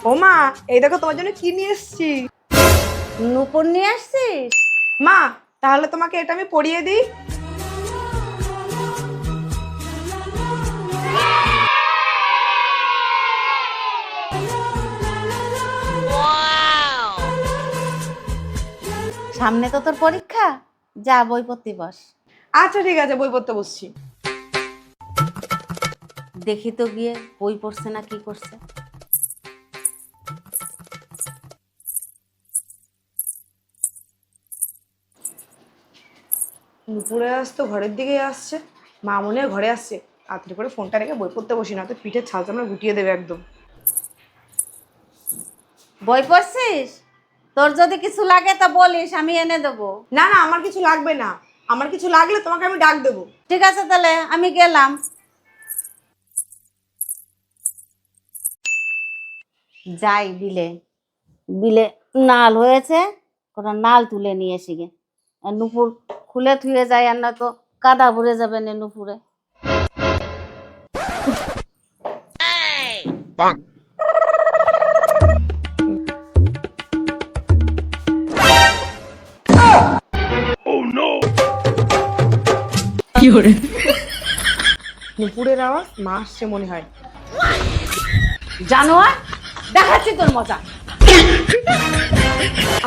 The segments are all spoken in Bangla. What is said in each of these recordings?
ও মা, এই দেখো তোমার জন্য কি নিয়ে এসেছি। নূপুর নিয়ে আসছিস? মা, তাহলে তোমাকে এটা আমি পরিয়ে দিই। সামনে তো তোর পরীক্ষা, যা বই পড়তে বস। আচ্ছা ঠিক আছে, বই পড়তে বসছি। দেখি তো গিয়ে বই পড়ছে না কি করছে। দুপুরে আসতো ঘরের দিকে আসছে। মা মনে হয় ঘরে আসছে। তাড়াতাড়ি করে ফোনটা রেখে বই পড়তে বসি, না তো পিঠের ছাল চামড়া গুটিয়ে দেবে একদম। বই পড়ছিস? তোর যদি কিছু লাগে তা বলিস, আমি এনে দেবো। না না, আমার কিছু লাগবে না। আমার কিছু লাগলে তোমাকে আমি ডাক দেবো। ঠিক আছে, তাহলে আমি গেলাম। যাই বিলে, বিলে নাল হয়েছে, কোনো নাল তুলে নিয়ে এসি গে। আর নুপুর খুলে থুয়ে যায়, আর না তো কাদা ভরে যাবে না নুপুরে। নুপুরের আওয়াজ, মা আসছে মনে হয়। জানোয়ার, দেখাচ্ছি তোর মজা।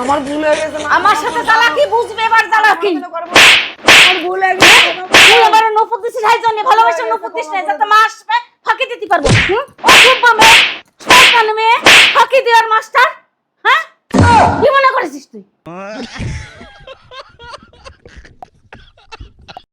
আমার ভুল হয়ে গেছে মা। আমার সাথে চালাকি বুঝবে, এবার চালাকি। আমার ভুল হয়ে গেছে। তুই এবার